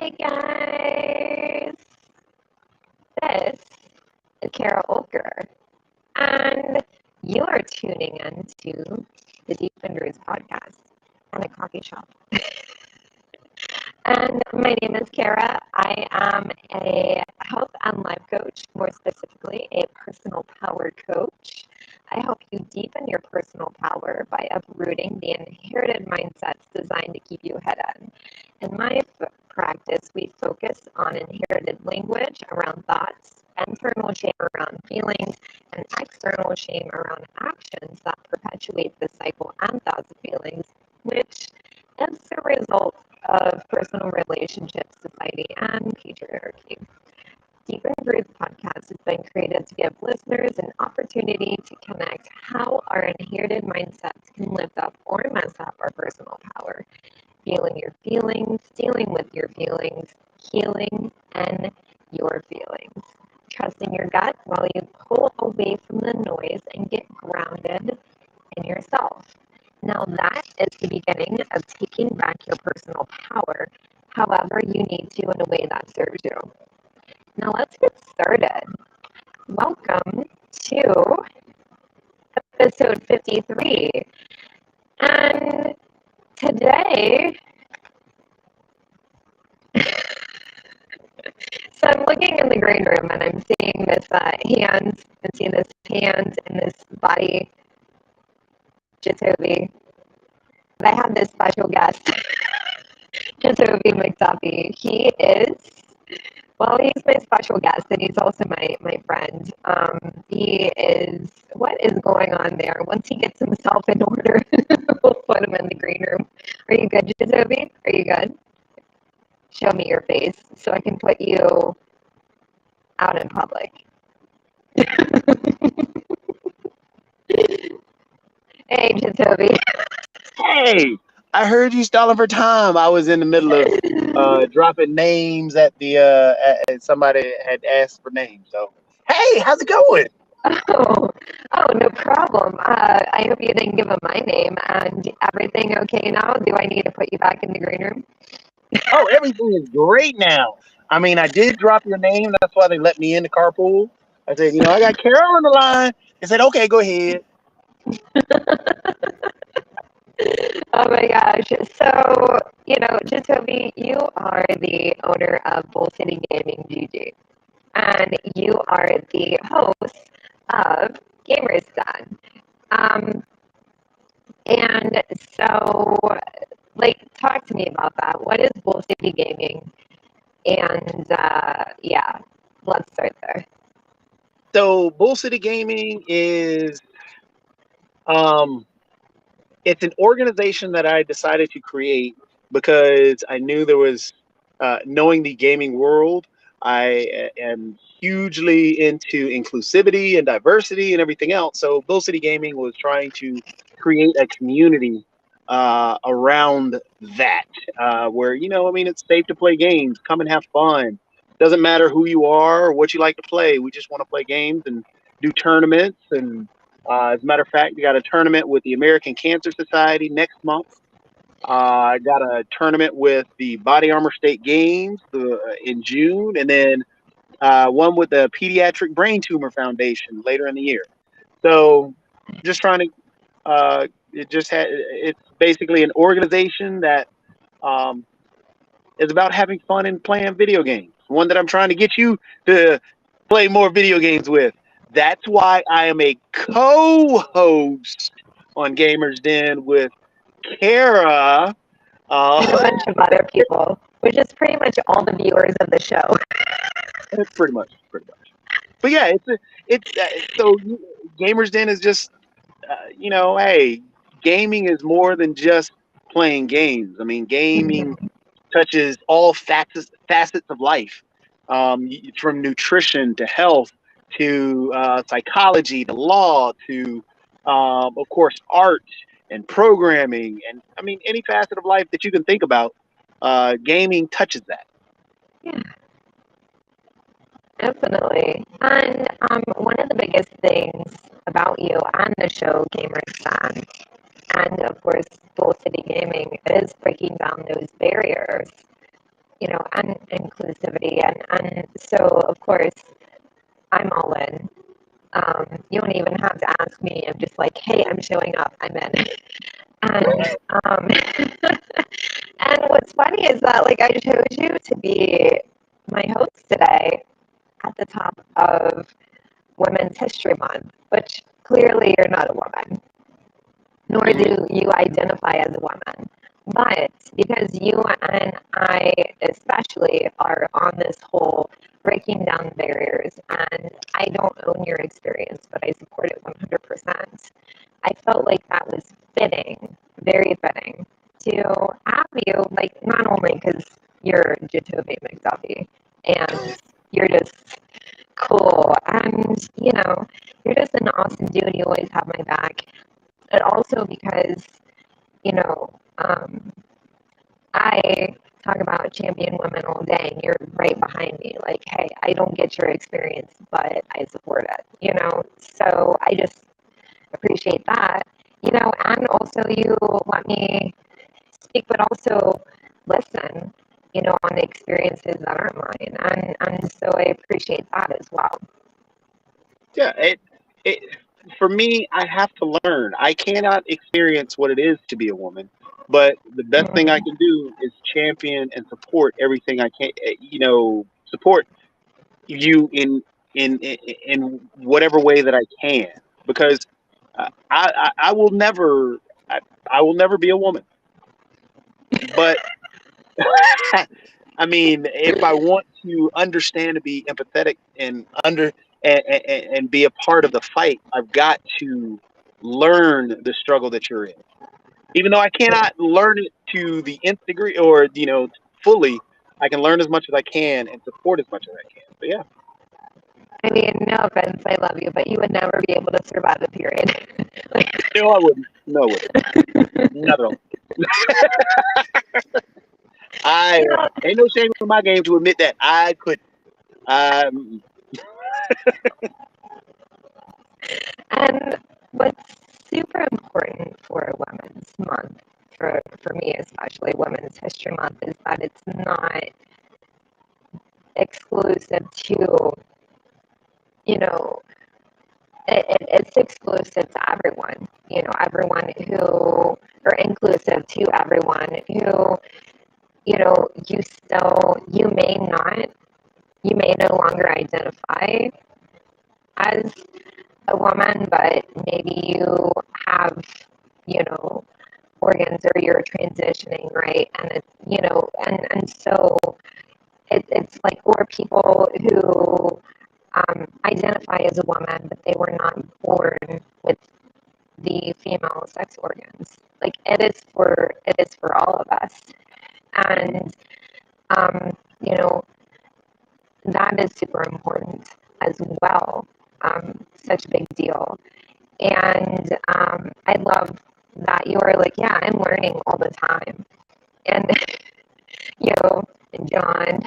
Hey guys, this is Kara Olker, and you are tuning in to the Deepened Roots Podcast and a coffee shop. And my name is Kara. I am a health and life coach, more specifically, a personal power coach. I help you deepen your personal power by uprooting the inherited mindsets designed to keep you hidden. In my practice, we focus on inherited language around thoughts, internal shame around feelings, and external shame around actions that perpetuate the cycle and thoughts and feelings, which is the result of personal relationships, society, and patriarchy. Deepened Roots Podcast has been created to give listeners an opportunity to connect how our inherited mindsets can lift up or mess up our personal power, feeling your feelings, dealing with your feelings, healing and your feelings. Trusting your gut while you pull away from the noise and get grounded in yourself. Now that is the beginning of taking back your personal power, however you need to in a way that serves you. Now let's get started. Welcome to episode 53. And today, so I'm looking in the green room and I'm seeing this hand, I'm seeing this hand and this body, Jatovi. But I have this special guest, Jatovi McDuffie. He's my special guest and he's also my friend. What is going on there? Once he gets himself in order, we'll put him in the green room. Are you good, Jatovi? Are you good? Show me your face so I can put you out in public. Hey, Jatovi. Hey, I heard you stalling for time. I was in the middle of dropping names at somebody had asked for names. So, hey, how's it going? No problem. I hope you didn't give him my name. And everything okay now? Do I need to put you back in the green room? Oh, everything is great now. I mean, I did drop your name. That's why they let me in the carpool. I said, I got Carol on the line. They said, okay, go ahead. Oh my gosh. So, Jatovi, you are the owner of Bull City Gaming GG. And you are the host of Gamers Den. And so, talk to me about that. What is Bull City Gaming? And let's start there. So, Bull City Gaming is um, it's an organization that I decided to create because I knew there was, knowing the gaming world, I am hugely into inclusivity and diversity and everything else. So Bull City Gaming was trying to create a community around that, where, it's safe to play games, come and have fun. Doesn't matter who you are or what you like to play. We just want to play games and do tournaments as a matter of fact, we got a tournament with the American Cancer Society next month. I got a tournament with the Body Armor State Games in June, and then one with the Pediatric Brain Tumor Foundation later in the year. So, just trying to. It's basically an organization that is about having fun and playing video games. One that I'm trying to get you to play more video games with. That's why I am a co-host on Gamers Den with Kara. And a bunch of other people, which is pretty much all the viewers of the show. Pretty much. But yeah, so Gamers Den is just, hey, gaming is more than just playing games. I mean, gaming touches all facets of life, from nutrition to health to psychology to law to, of course, art and programming. And I mean, any facet of life that you can think about, gaming touches that. Yeah, definitely. And one of the biggest things about you on the show, Gamers Den, and of course, Bull City Gaming, is breaking down those barriers. and inclusivity. And so, of course, I'm all in. You don't even have to ask me. I'm just like, hey, I'm showing up. I'm in. And and what's funny is that like I chose you to be my host today at the top of Women's History Month, which clearly you're not a woman, nor do you identify as a woman. But because you and I especially are on this whole breaking down barriers, and I don't own your experience, but I support it 100%. I felt like that was fitting, very fitting, to have you, like, not only because you're Jatovi McDuffie and you're just cool and, you're just an awesome dude. You always have my back. But also because, you know, I talk about champion women all day and you're right behind me. Like, hey, I don't get your experience, but I support it. So I just appreciate that, and also you let me speak, but also listen, on the experiences that aren't mine. And so I appreciate that as well. Yeah, it for me, I have to learn. I cannot experience what it is to be a woman, but the best thing I Mm, can do is champion and support everything I can. Support you in whatever way that I can, because I will never I will never be a woman. But I mean, if I want to understand, to be empathetic and be a part of the fight, I've got to learn the struggle that you're in. Even though I yeah. cannot learn it to the nth degree or fully, I can learn as much as I can and support as much as I can. So yeah, I mean, no offense, I love you, but you would never be able to survive a period. Like, no, I wouldn't. No, I wouldn't. Not at all. I you know, ain't no shame in my game to admit that I couldn't. Um, and what's super important for Women's Month, for me especially, Women's History Month, is that it's not exclusive to, you know, it's exclusive to everyone, everyone who, or inclusive to everyone who, you may no longer identify as a woman, but maybe you have, you know, organs or you're transitioning, right? And it's, and so it's like, or people who identify as a woman, but they were not born with the female sex organs. Like it is for all of us. And you know, that is super important as well. Such a big deal. And I love that you are like, yeah, I'm learning all the time. And and John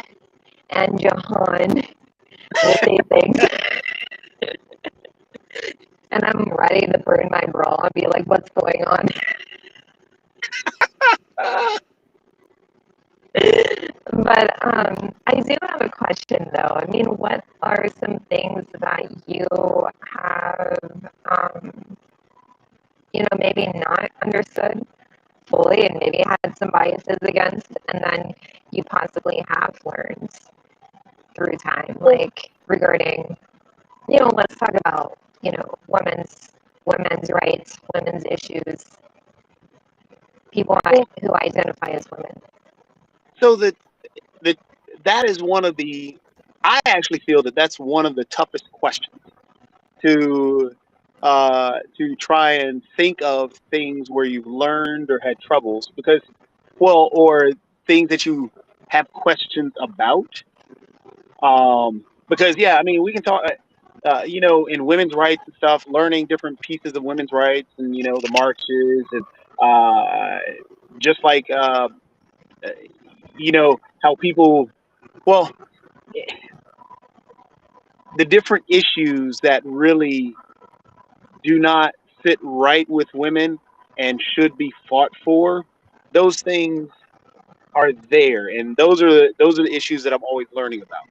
and Jahan will say things, and I'm ready to burn my bra and be like, what's going on? But I do have a question though. I mean, what are some things that you have, maybe not understood fully and maybe had some biases against, and then you possibly have learned through time, like regarding, let's talk about, women's rights, women's issues, people well, who identify as women. so that that is one of the. I actually feel that that's one of the toughest questions to try and think of things where you've learned or had troubles, because, well, or things that you have questions about. Because yeah, I mean, we can talk. In women's rights and stuff, learning different pieces of women's rights, and the marches, and uh, just like uh, how people, well, the different issues that really do not sit right with women and should be fought for. Those things are there, and those are the issues that I'm always learning about.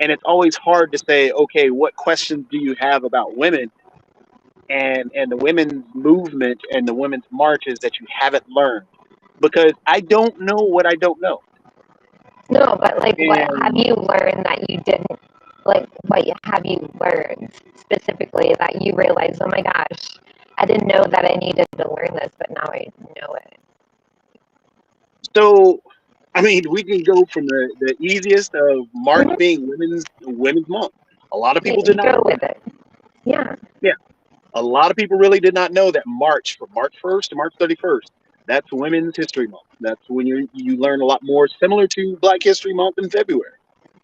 And it's always hard to say, okay, what questions do you have about women and the women's movement and the women's marches that you haven't learned? Because I don't know what I don't know. No, but like, what have And you learned that you didn't? Like, what have you learned specifically that you realize, oh my gosh, I didn't know that I needed to learn this, but now I know it. so, I mean, we can go from the easiest of March being Women's Month. A lot of people did not Go know with that. it. Yeah. Yeah, a lot of people really did not know that March, from March 1st to March 31st, that's Women's History Month. That's when you learn a lot more, similar to Black History Month in February.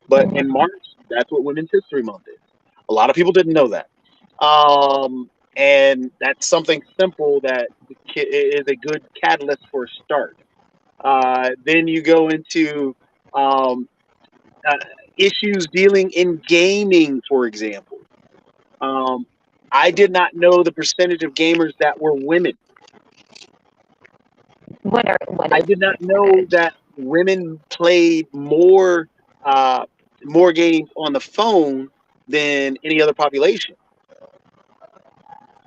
But in Mhm. March, that's what Women's History Month is. A lot of people didn't know that. And that's something simple that is a good catalyst for a start. Then you go into um, uh, issues dealing in gaming, for example. Um, I did not know the percentage of gamers that were women. What I is did the not know percentage? that women played uh, more games on the phone than any other population.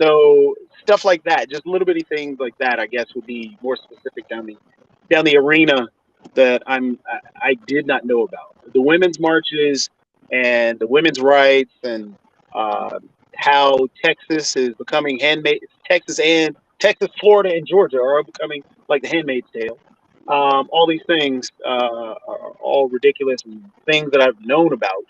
So stuff like that, just little bitty things like that, I guess, would be more specific down the arena that I did not know about. The women's marches and the women's rights and uh, how Texas is becoming handmade. Texas, Florida, and Georgia are becoming like the Handmaid's Tale. All these things are all ridiculous and things that I've known about.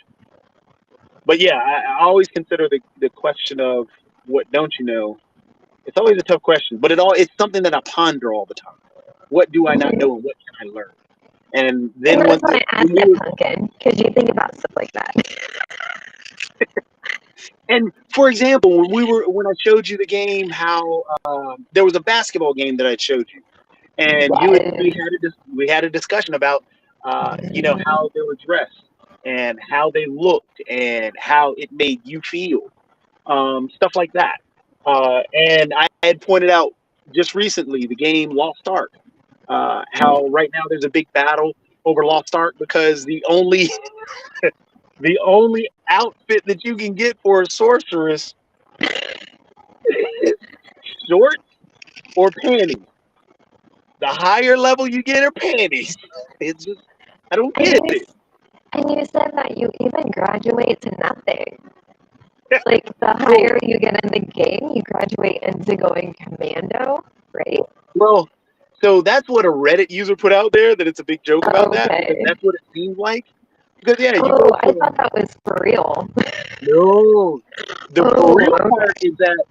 But yeah, I always consider the question of what don't you know. It's always a tough question, but it's something that I ponder all the time. What do I not Mhm. know, and what can I learn? And And then that's once why it, I when asked we it, were, Pumpkin, because you think about stuff like that. and for example, when I showed you the game, how there was a basketball game that I showed you, and we Yes. had we had a discussion about how they were dressed and how they looked and how it made you feel, stuff like that. And I had pointed out just recently the game Lost Ark. How right now there's a big battle over Lost Ark because the only outfit that you can get for a sorceress is shorts or panties. The higher level you get are panties. It's just I don't And get you, it. and you said that you even graduate to nothing. Like, the So higher you get in the game, you graduate into going commando, right? well, so that's what a Reddit user put out there, that it's a big joke about that because Okay. that's what it seems like. Because yeah, you Oh, go I thought from that was for real. no, the for Oh, real okay. part is that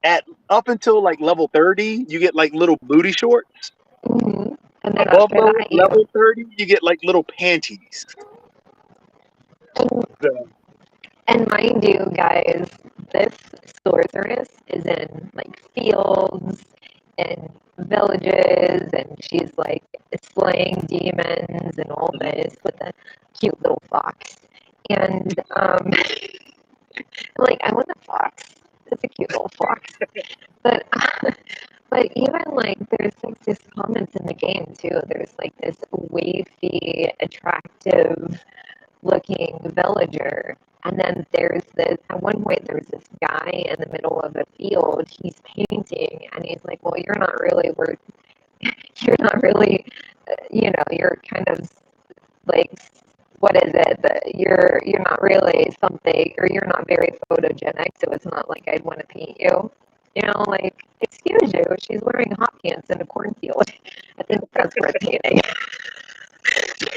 at up until like level 30, you get like little booty shorts. Hmm. And then Above after that, level 30, you get like little panties. and, So, and mind you, guys, this sorceress is in like fields and villages, and she's like slaying demons and all mhm. this with a cute little fox. And like, I want a fox. It's a cute little fox. But but even like there's like this comments in the game too. There's like this wavy, attractive looking villager. And then there's this, at one point, there's this guy in the middle of a field. He's painting, and he's like, well, you're not really worth, you're not really, you're kind of like, what is it? That you're not really something, or you're not very photogenic, so it's not like I'd want to paint you. Like, excuse you, she's wearing hot pants in a cornfield. I think that's worth painting.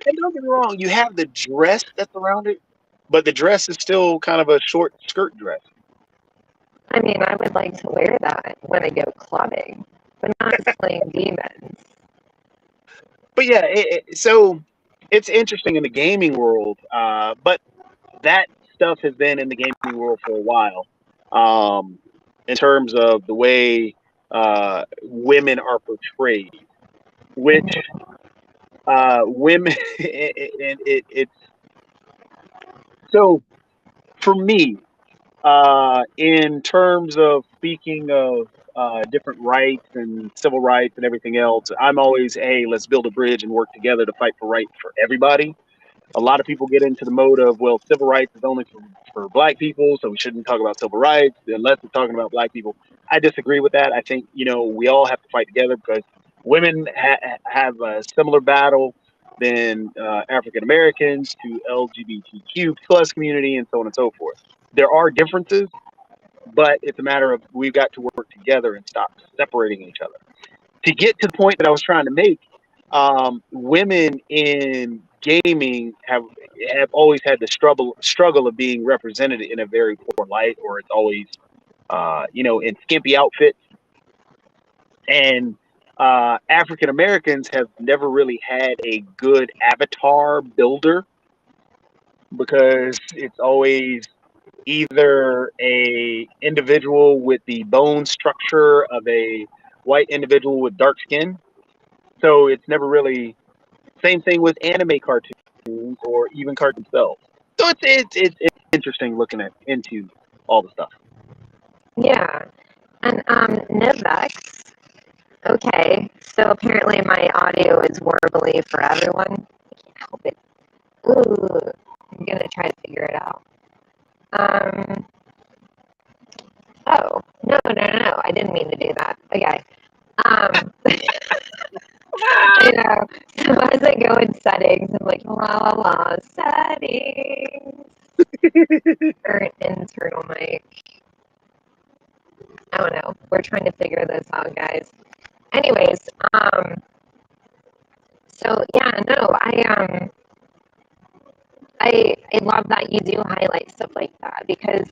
And don't get me wrong, you have the dress that's around it, but the dress is still kind of a short skirt dress. I mean, I would like to wear that when I go clubbing, but not slaying demons. But yeah, so it's interesting in the gaming world, but that stuff has been in the gaming world for a while, in terms of the way women are portrayed, which women, it's so for me, in terms of speaking of different rights and civil rights and everything else, I'm always, hey, let's build a bridge and work together to fight for rights for everybody. A lot of people get into the mode of, well, civil rights is only for black people, so we shouldn't talk about civil rights unless we're talking about black people. I disagree with that. I think, we all have to fight together because women have a similar battle than African Americans to LGBTQ plus community and so on and so forth. There are differences, but it's a matter of we've got to work together and stop separating each other. To get to the point that I was trying to make, women in gaming have always had the struggle of being represented in a very poor light, or it's always in skimpy outfits. And African Americans have never really had a good avatar builder because it's always either a individual with the bone structure of a white individual with dark skin. So it's never really same thing with anime cartoons or even cartoons themselves. So it's interesting looking into all the stuff. Yeah. And Nivex, okay, so apparently my audio is warbly for everyone. I can't help it. Ooh, I'm gonna try to figure it out. Oh, no, I didn't mean to do that. Okay. So as I go in settings, I'm like, settings. Or internal mic. I don't know. We're trying to figure this out, guys. Anyways, so yeah, no, I love that you do highlight stuff like that because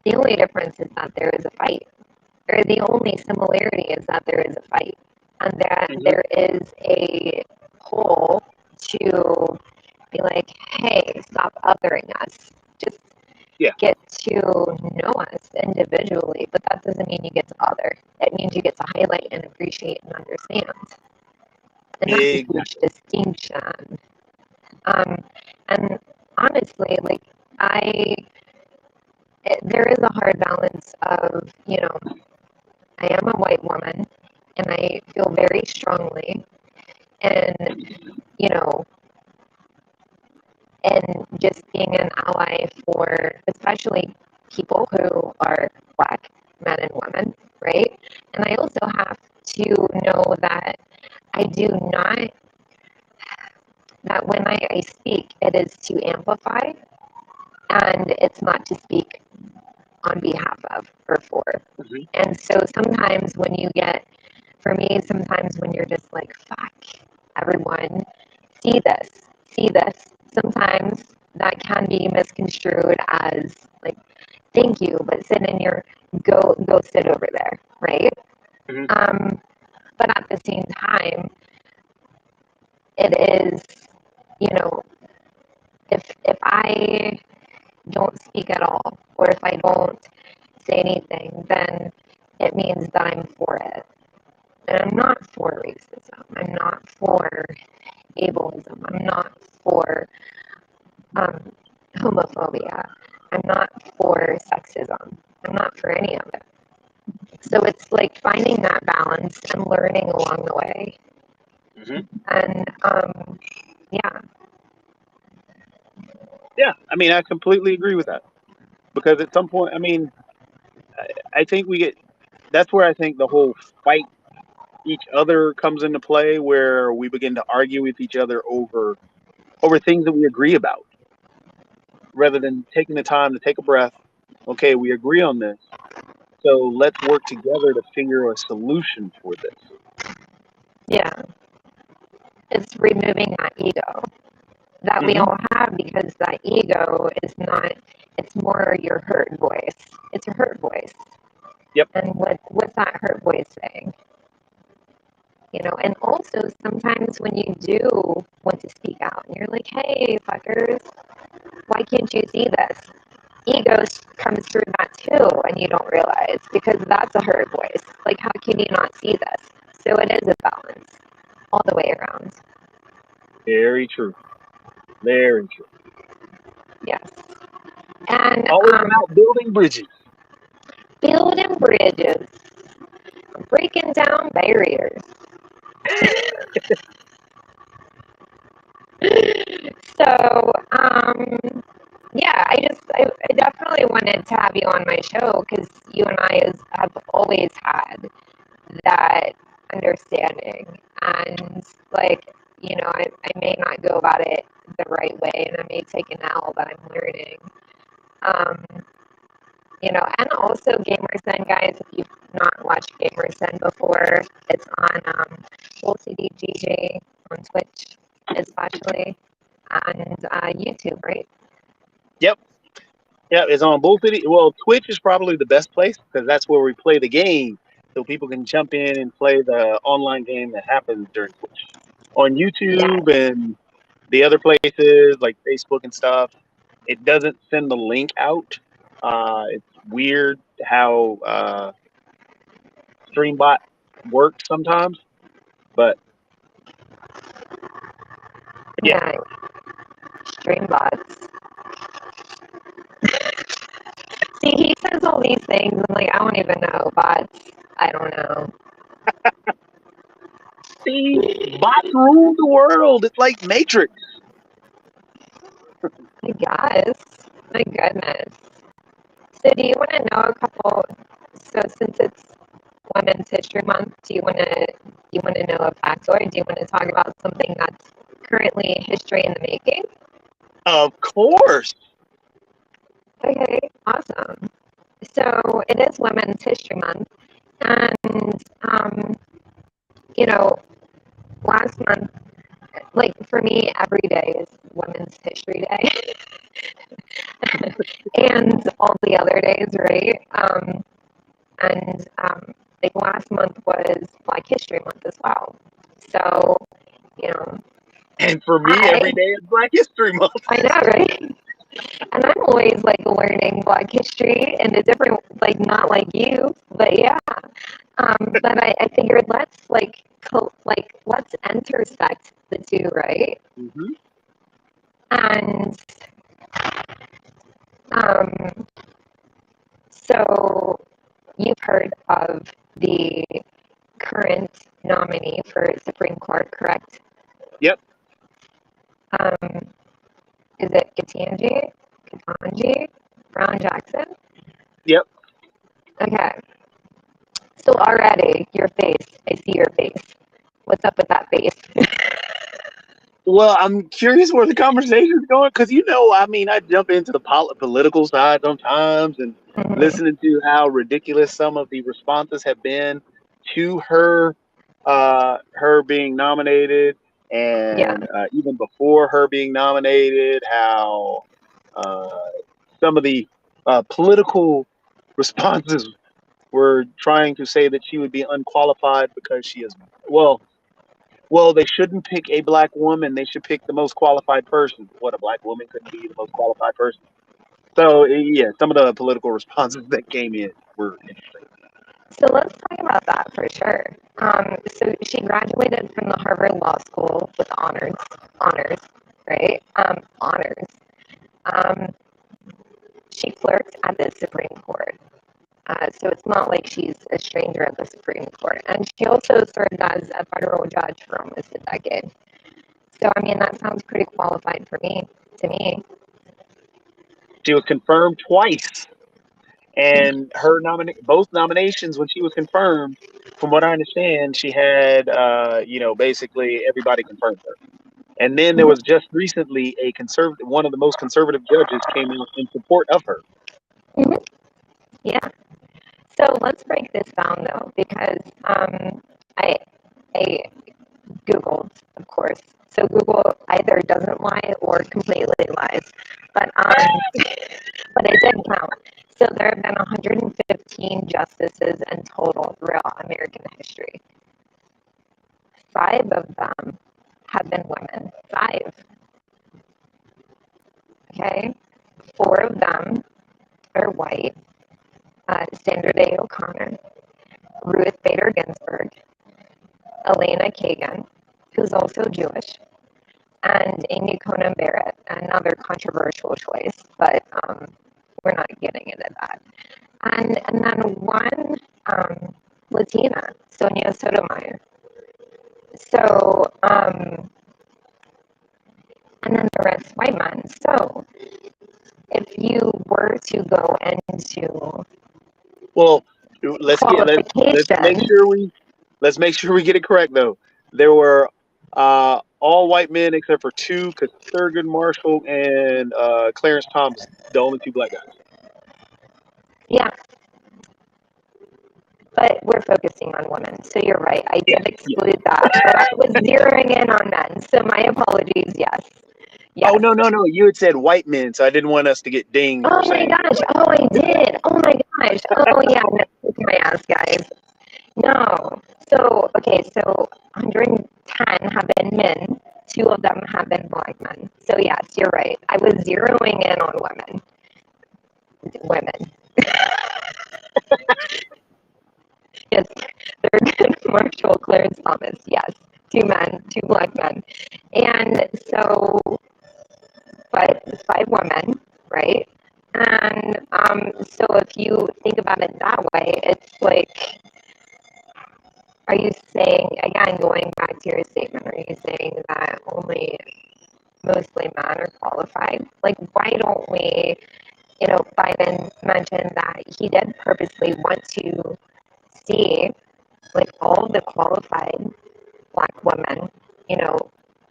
the only difference is that there is a fight, or the only similarity is that there is a fight, and that there is a pull to be like, hey, stop othering us. Just get to know us individually, but that doesn't mean you get to other. It means you get to highlight and appreciate and understand. And that's a huge distinction. And honestly, like there is a hard balance of, I am a white woman and I feel very strongly and, and just being an ally for especially people who are Black men and women, right? And I also have to know that I do not, that when I speak, it is to amplify and it's not to speak on behalf of or for. And so sometimes when you get, for me, sometimes when you're just like, fuck, everyone, see this, sometimes that can be misconstrued as like, thank you, but sit in your, go sit over there, right? But at the same time, it is, if I don't speak at all, or if I don't say anything, then it means that I'm for it. And I'm not for racism. I'm not for ableism. I'm not for homophobia. I'm not for sexism. I'm not for any of it. So it's like finding that balance and learning along the way. And yeah. Yeah, I mean, I completely agree with that because at some point, I mean, I think that's where I think the whole fight each other comes into play, where we begin to argue with each other over things that we agree about, rather than taking the time to take a breath. Okay, we agree on this, so let's work together to figure a solution for this. Yeah, it's removing that ego that we all have, because that ego is not, it's more your hurt voice. It's a hurt voice. Yep. And what's that hurt voice saying? And also sometimes when you do want to speak out and you're like, hey, fuckers, why can't you see this? Ego comes through that too, and you don't realize, because that's a hurt voice. Like, how can you not see this? So it is a balance all the way around. Very true. Very true. Yes. And always about building bridges. building bridges, breaking down barriers. So, yeah, I definitely wanted to have you on my show because you and I have always had that understanding. And, like, I may not go about it the right way and I may take an L, but I'm learning. Um, and also Gamers Den, guys, if you've not watched Gamers Den before, it's on OCDGJ on Twitch, especially, and YouTube, right? Yep. Yeah, it's on both of the. Well, Twitch is probably the best place because that's where we play the game, so people can jump in and play the online game that happens during Twitch. On Yeah, YouTube and the other places like Facebook and stuff, it doesn't send the link out. It's weird how Streambot works sometimes, but yeah. yeah, stream bots. See, he says all these things, and like, I don't even know bots. I don't know. See, bots rule the world. It's like Matrix. I guess. My goodness. So, do you want to know a couple? So, since it's Women's History Month, do you want to know a factoid? Do you want to talk about something that's currently history in the making? Of course. Okay, awesome. So it is Women's History Month, and last month, like for me, every day is Women's History Day, and all the other days, right? And like last month was Black History Month as well. So, you know, And for me, I every day is Black History Month. I know, right? And I'm always like learning Black history in a different, like not like you, but yeah. But I figured let's intersect the two, right? Mm-hmm. And um, so you've heard of the current nominee for Supreme Court, correct? Yep. Um, is it Katanji Brown Jackson? Yep. Okay. So already your face, I see your face. What's up with that face? Well, I'm curious where the conversation's going because I mean, I jump into the political side sometimes and Mhm. listening to how ridiculous some of the responses have been to her being nominated, Yeah. and even before her being nominated, how uh, some of the political responses were trying to say that she would be unqualified because she is well. Well, they shouldn't pick a black woman. They should pick the most qualified person. What, a black woman couldn't be the most qualified person? So yeah, some of the political responses that came in were interesting. So let's talk about that for sure. So she graduated from the Harvard Law School with honors, right? Honors. Um, she clerked at the Supreme Court. So it's not like she's a stranger at the Supreme Court. And she also served as a federal judge for almost a decade. So, I mean, that sounds pretty qualified to me. She was confirmed twice, and her both nominations when she was confirmed, from what I understand, she had basically everybody confirmed her. And then there Mhm. was just recently one of the most conservative judges came out in support of her. Mhm. Yeah. So let's break this down though, because I I Googled, of course. So Google either doesn't lie or completely lies, but but I did count. So there have been 115 justices in total throughout American history. 5 of them have been women. 5. Okay. 4 of them are white. Sandra Day O'Connor, Ruth Bader Ginsburg, Elena Kagan, who's also Jewish, and Amy Coney Barrett, another controversial choice, but we're not getting into that. and then one Latina, Sonia Sotomayor. So, and then the rest white men. So, if you were to go into Well, let's make qualifications, sure we get it correct though. There were all white men except for two, because Thurgood Marshall and Clarence Thomas, the only two black guys. yeah, but we're focusing on women. So you're right. I Yeah, did yeah. exclude that, but I was zeroing in on men. So my apologies. Yes. Oh, Yes. no. You had said white men, so I didn't want us to get dinged for Oh my saying gosh. white Oh, I did. Oh my gosh. Oh yeah. No, kick my ass, guys. No. So okay. So 110 have been men. Two of them have been black men. So yes, you're right. I was zeroing in on women. Women. Yes. Thurgood Marshall, Clarence Thomas. Yes. Two men. Two black men. And so, but five women, right? And so if you think about it that way, it's like, are you saying, again, going back to your statement, are you saying that only mostly men are qualified? Like, why don't we, Biden mentioned that he did purposely want to see, like, all the qualified black women,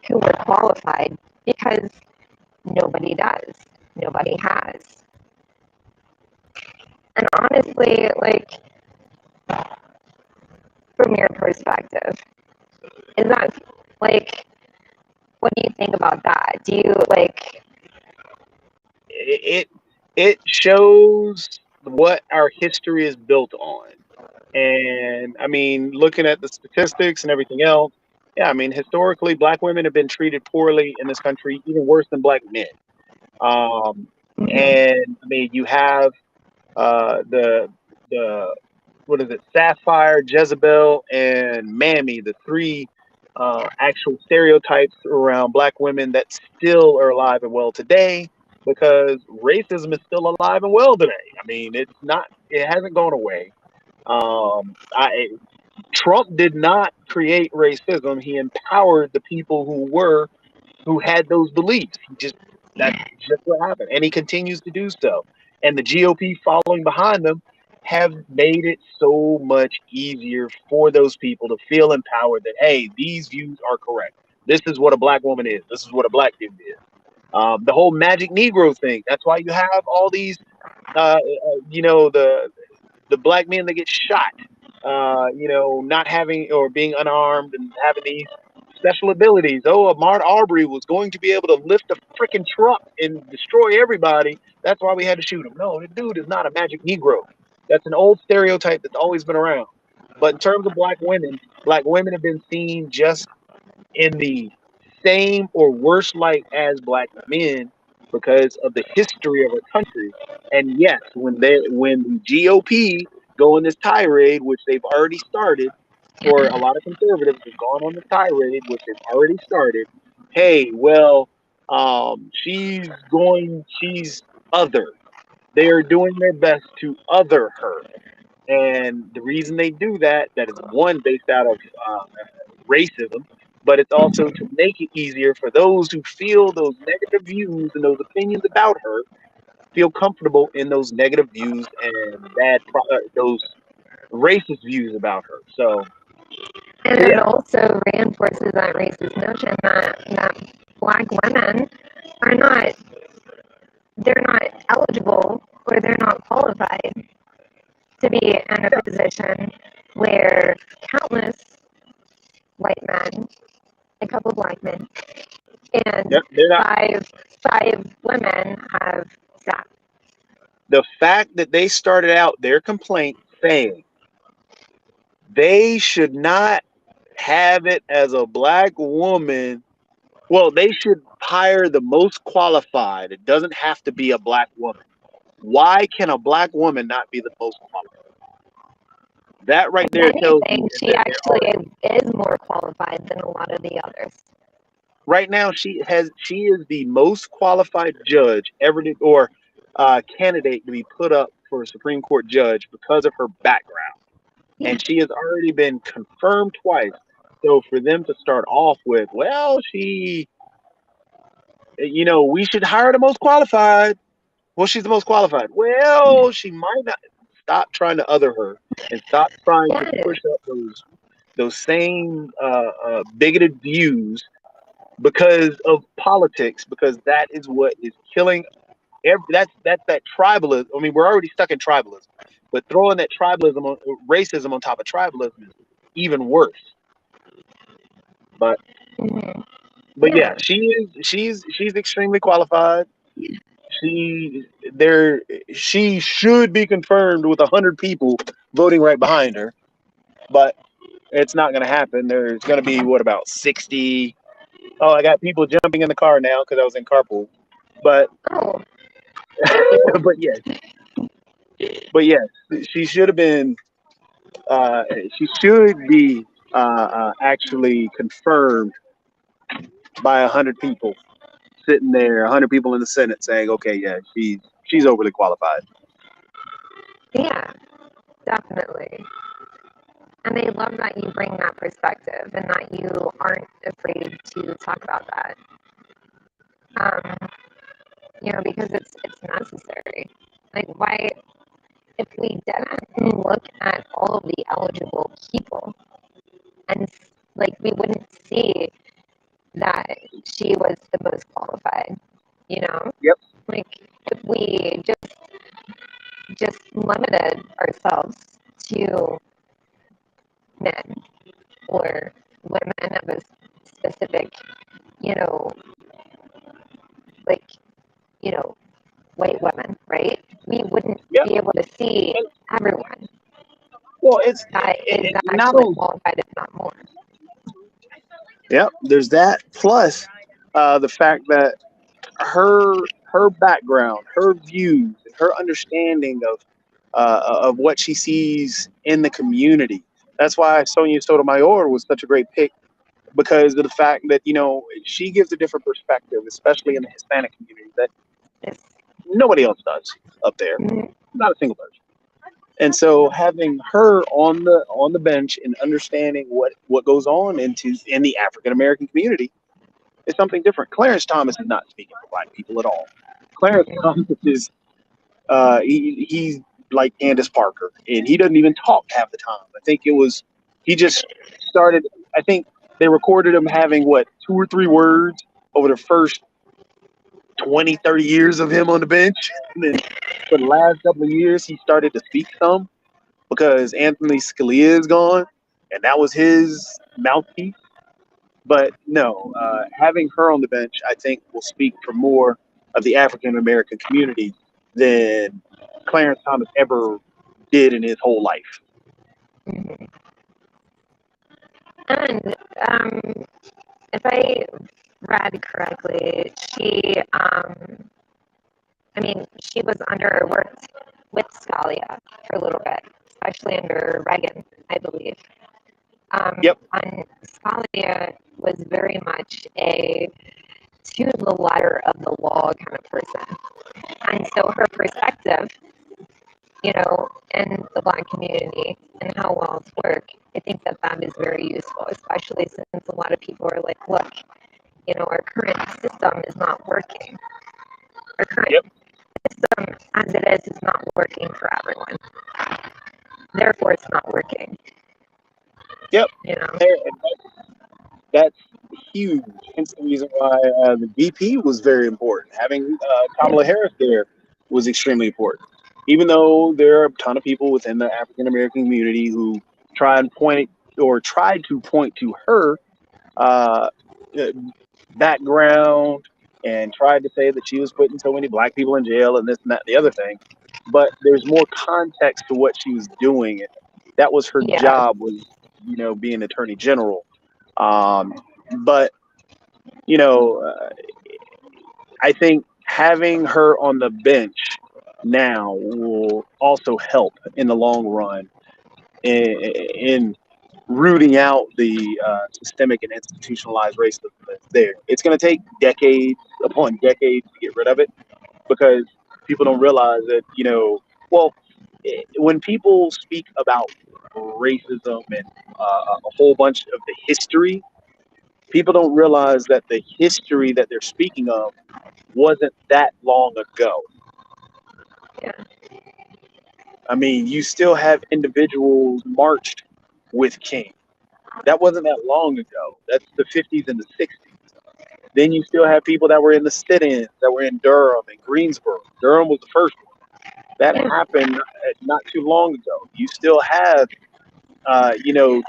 who were qualified because nobody does. Nobody has. And honestly, like, from your perspective, is that, like, what do you think about that? Do you, like, it it shows what our history is built on. And I mean, looking at the statistics and everything else, yeah, I mean, historically, black women have been treated poorly in this country, even worse than black men. Um, mhm, and I mean, you have the what is it, Sapphire, Jezebel, and Mammy, the three actual stereotypes around black women that still are alive and well today, because racism is still alive and well today. I mean, it hasn't gone away. I Trump did not create racism. He empowered the people who had those beliefs. That's just what happened, and he continues to do so. And the GOP following behind them have made it so much easier for those people to feel empowered that, hey, these views are correct. This is what a black woman is. This is what a black dude is. The whole magic Negro thing. That's why you have all these, the black men that get shot, not having or being unarmed and having these special abilities. Oh, Ahmaud Arbery was going to be able to lift a freaking truck and destroy everybody. That's why we had to shoot him. No, the dude is not a magic Negro. That's an old stereotype that's always been around. But in terms of black women have been seen just in the same or worse light as black men because of the history of our country. And yes, when the GOP go on this tirade, which they've already started, or a lot of conservatives have gone on the tirade, which they've already started. Hey, well, she's other. They are doing their best to other her. And the reason they do that is one based out of racism, but it's also to make it easier for those who feel those negative views and those opinions about her feel comfortable in those negative views and those racist views about her. and So it yeah, also reinforces that racist notion that black women are not, they're not eligible or they're not qualified to be in a position where countless white men, a couple black men, and yep, they're not. five women have sat. The fact that they started out their complaint saying they should not have it as a black woman. Well, they should hire the most qualified. It doesn't have to be a black woman. Why can a black woman not be the most qualified? That right If there tells you anything, is she that there are actually is more qualified than a lot of the others. right now she is the most qualified judge ever to, or candidate to be put up for a Supreme Court judge because of her background. Yeah. And she has already been confirmed twice. So for them to start off with, well, we should hire the most qualified. Well, she's the most qualified. Yeah. Well, she might not. Stop trying to other her and stop trying to Yeah. push up those same bigoted views because of politics, because that is what is killing that's that tribalism. I mean, we're already stuck in tribalism, but throwing that racism on top of tribalism is even worse. But Hmm. but yeah, Yeah. she's extremely qualified. She there she should be confirmed with 100 people voting right behind her, but it's not going to happen. There's going to be what about 60? Oh, I got people jumping in the car now because I was in carpool. But Oh, hi people. but yes, but yes, she should have been. She should be actually confirmed by 100 people sitting there, 100 people in the Senate saying, "Okay, yeah, she's overly qualified." Yeah, definitely. And I love that you bring that perspective and that you aren't afraid to talk about that. Um, because it's necessary. Like, why, if we didn't look at all of the eligible people and like we wouldn't see that she was the most qualified, you know? Yep. Like, if we just limited ourselves to men or women of a specific, you know, like, you know, white women, right? We wouldn't Yep. be able to see And, everyone well, it's that is not actually only. qualified, if not more. Yep. There's that. Plus, the fact that her background, her views, and her understanding of what she sees in the community. That's why Sonia Sotomayor was such a great pick because of the fact that she gives a different perspective, especially in the Hispanic community that Yes. nobody else does up there, Mhm. not a single person. And so having her on the bench and understanding what goes on in the African American community is something different. Clarence Thomas is not speaking for black people at all. Clarence Thomas is he's like Candace Parker, and he doesn't even talk half the time. I think he just started. I think they recorded him having what 2 or 3 words over the first 20, 30 years of him on the bench, and then for the last couple of years he started to speak some because Anthony Scalia is gone, and that was his mouthpiece. But no, having her on the bench, I think, will speak for more of the African American community than Clarence Thomas ever did in his whole life. Mhm. And if I read correctly, she was worked with Scalia for a little bit, especially under Reagan, I believe. Yep. And Scalia was very much a to the letter of the law kind of person. And so her perspective, in the Black community and how laws work, I think that is very useful, especially since a lot of people are like, look, our current system is not working. Our current Yep. system as it is not working for everyone. Therefore, it's not working. Yep. You know. And that's huge. Hence the reason why the VP was very important. Having Kamala Harris there was extremely important. Even though there are a ton of people within the African American community who tried to point to her uh, background and tried to say that she was putting so many black people in jail and this and that and the other thing. But there's more context to what she was doing. That was her Yeah. job, was being attorney general. But you know, uh, I think having her on the bench now will also help in the long run in rooting out the systemic and institutionalized racism that's there. It's going to take decades upon decades to get rid of it because people don't realize that, well, when people speak about racism and a whole bunch of the history, people don't realize that the history that they're speaking of wasn't that long ago. Yeah. I mean, you still have individuals marched with King. That wasn't that long ago. That's the 50s and the 60s. Then you still have people that were in the sit-ins, that were in Durham and Greensboro. Durham was the first one. That Yeah. happened not too long ago. You still have, you know,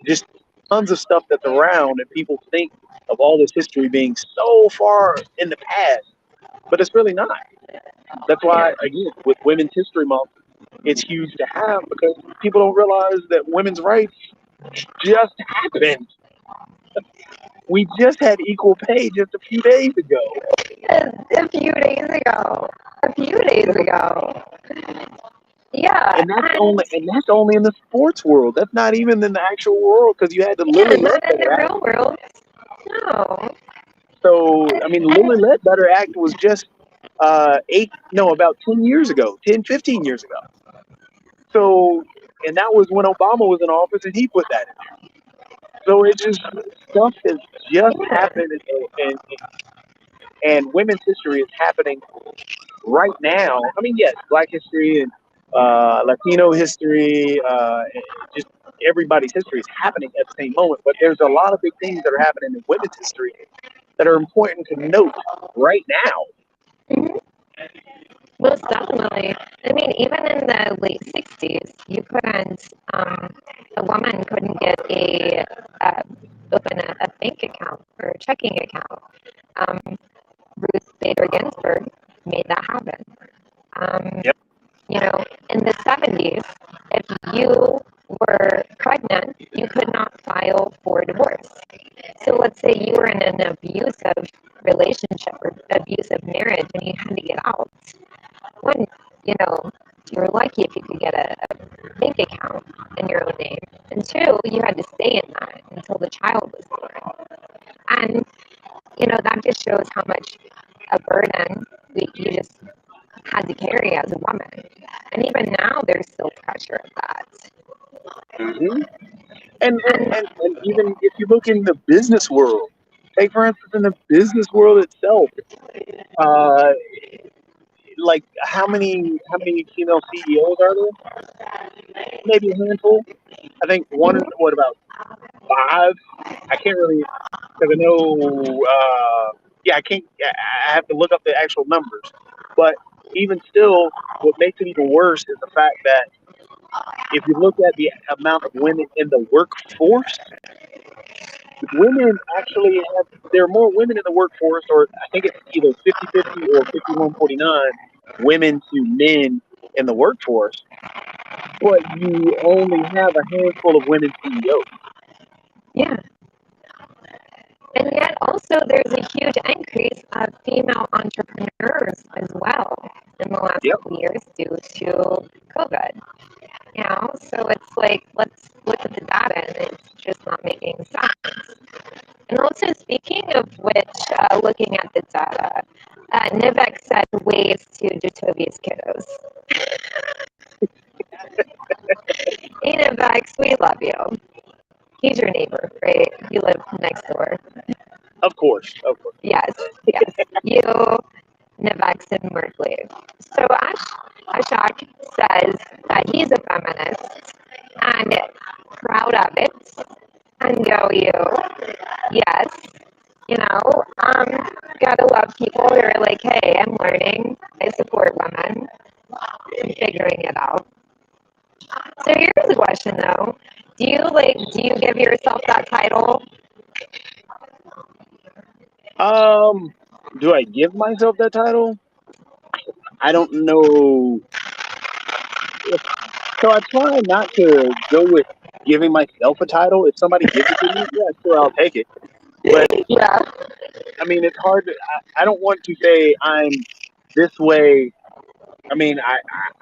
just tons of stuff that's around, and people think of all this history being so far in the past, but it's really not. That's Yeah. why, again, with Women's History Month, it's huge to have because people don't realize that women's rights just happened. We just had equal pay just a few days ago. A few days ago. A few days ago. Yeah, and And that's only in the sports world. That's not even in the actual world because you had the yeah, Lilly not in Ledbetter the Act. real world. No. So And, I mean, the and Lilly Ledbetter Act was just about 10 years ago, 10, 15 years ago. So, and that was when Obama was in office and he put that in there. So it just, stuff has just yeah, happened, and women's history is happening right now. I mean, yes, Black history and Latino history, just everybody's history is happening at the same moment. But there's a lot of big things that are happening in women's history that are important to note right now. mhm, most definitely. I mean, even in the late 60s, you couldn't, a woman couldn't get uh, open a bank account or a checking account. Um, Ruth Bader Ginsburg made that happen. Um, Yep. In the 70s, if you were pregnant, you could not file for divorce. So let's say you were in an abusive relationship or abusive marriage and you had to get out. One, you were lucky if you could get a bank account in your own name. And two, you had to stay in that until the child was born. And, that just shows how much a burden you just had to carry as a woman. And even now, there's still pressure of that. hmm And, and, And and, and even if you look in the business world, take for instance, in the business world itself, uh, like how many female CEOs are there? Maybe a handful. I think one. mhm, What about five? I can't really because I know. Yeah, I can't. I have to look up the actual numbers. But even still, what makes it even worse is the fact that if you look at the amount of women in the workforce, women actually have. There are more women in the workforce, or I think it's either 50-50 or 51-49 women to men in the workforce. But you only have a handful of women CEOs. yeah. And yet, also, there's a huge increase of female entrepreneurs as well in the last Yep. couple of years due to COVID. So it's like, let's look at the data, and it's just not making sense. And also, speaking of which, looking at the data, Nivek said ways to Jatovi's kiddos. Hey, Nivek, we love you. He's your neighbor, right? You live next door. Of course. Of course. Yes, yes. You, Nivek, and Merkley. So Ashok says that he's a feminist and proud of it. And go you. Yes. Gotta love people who are like, hey, I'm learning. I support women. I'm figuring it out. So here's the question though. Do you give yourself that title? Um, do I give myself that title? I don't know. If, so I try not to go with giving myself a title. If somebody gives it to me, yeah, sure, I'll take it. But Yeah. I mean, it's hard to. I don't want to say I'm this way. I mean,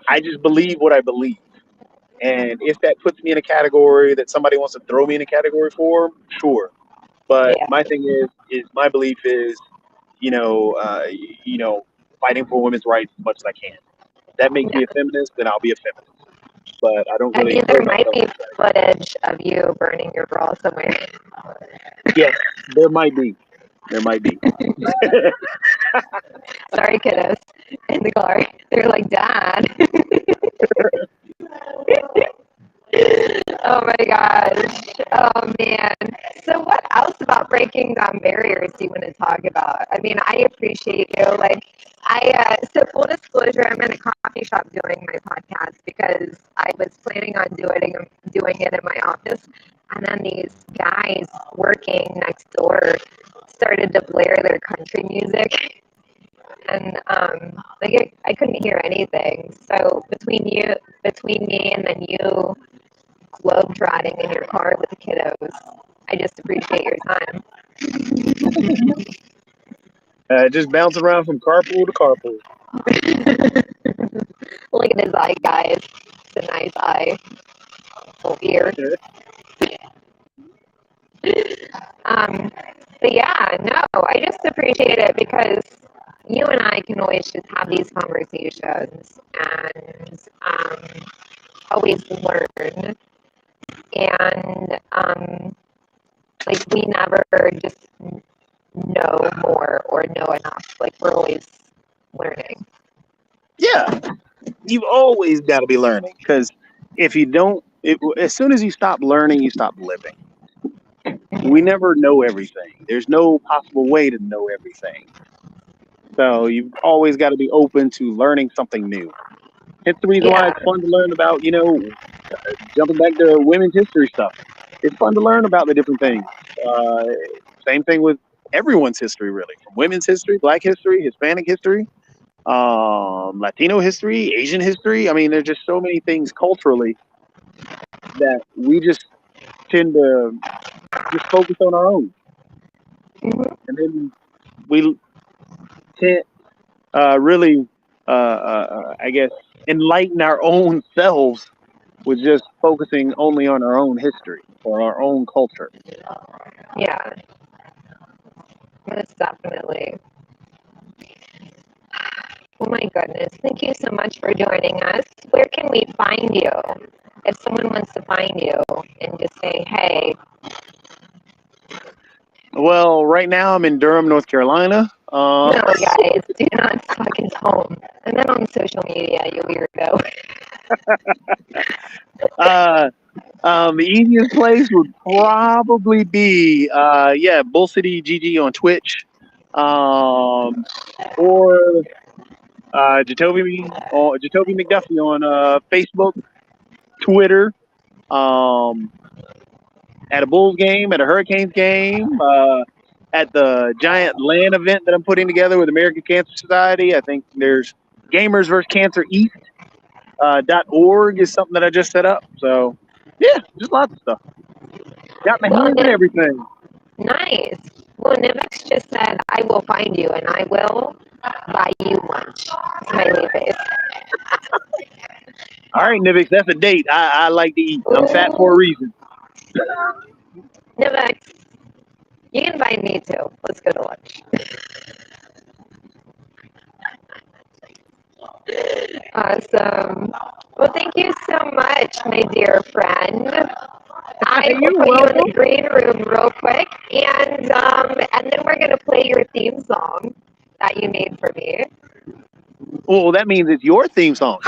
I just believe what I believe. And if that puts me in a category that somebody wants to throw me in a category for, sure. But Yeah. my thing is my belief is, you know, uh, you know, fighting for women's rights as much as I can. that makes Yeah. me a feminist, then I'll be a feminist. But I don't I really mean, there throw might myself be in that. footage of you burning your bra somewhere. Yes, there might be. There might be. Sorry, kiddos in the car. They're like, Dad. Oh my gosh. Oh man. So what else about breaking down barriers do you want to talk about? I mean, I appreciate you. Like, so full disclosure, I'm in a coffee shop doing my podcast because I was planning on doing it in my office. And then these guys working next door started to blare their country music. And like I couldn't hear anything. So between me and then you globetrotting in your car with the kiddos. I just appreciate your time. Just bounce around from carpool to carpool. Look at his eye, guys. It's a nice eye. Full ear. But yeah, no, I just appreciate it because you and I can always just have these conversations and always learn. And like we never just know more or know enough. Like we're always learning. Yeah, you've always got to be learning because if you don't, as soon as you stop learning, you stop living. We never know everything. There's no possible way to know everything. So you've always got to be open to learning something new. It's the reason why Yeah. it's fun to learn about, jumping back to women's history stuff. It's fun to learn about the different things. Uh, Same thing with everyone's history, really, from women's history, Black history, Hispanic history, Latino history, Asian history. I mean, there's just so many things culturally that we just tend to just focus on our own, Mhm. and then we can't really, I guess, enlighten our own selves with just focusing only on our own history or our own culture. Yeah. Most definitely. Oh my goodness. Thank you so much for joining us. Where can we find you? If someone wants to find you and just say, hey, Well, right now I'm in Durham, North Carolina. no, guys, do not fucking home. And then on social media, you weirdo. uh, the easiest place would probably be, Bull City GG on Twitch, or Jatovi McDuffie on Facebook, Twitter. Um, at a Bulls game, at a Hurricanes game, at the giant LAN event that I'm putting together with American Cancer Society. I think there's Gamers vs. Cancer East .org is something that I just set up. So yeah, just lots of stuff. Got my Well, hands in everything. nice. Well, Nivix just said, I will find you and I will buy you lunch. Smiley face. All right, Nivix, that's a date. I like to eat. I'm fat for a Ooh, reason. Nivix, you can invite me too. Let's go to lunch. Awesome. Well, thank you so much, my dear friend. I will You're put you in welcome. the green room real quick, and then we're gonna play your theme song that you made for me. Well, that means it's your theme song.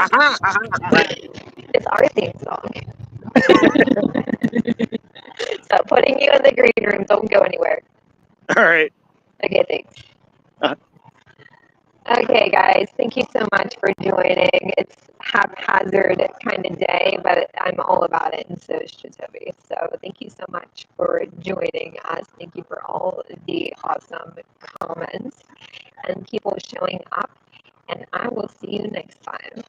It's our theme song. So putting you in the green room, don't go anywhere. All right. Okay, thanks. Uh, Okay, guys, thank you so much for joining. It's haphazard kind of day, but I'm all about it, and so is Jatovi. So thank you so much for joining us. Thank you for all the awesome comments and people showing up, and I will see you next time.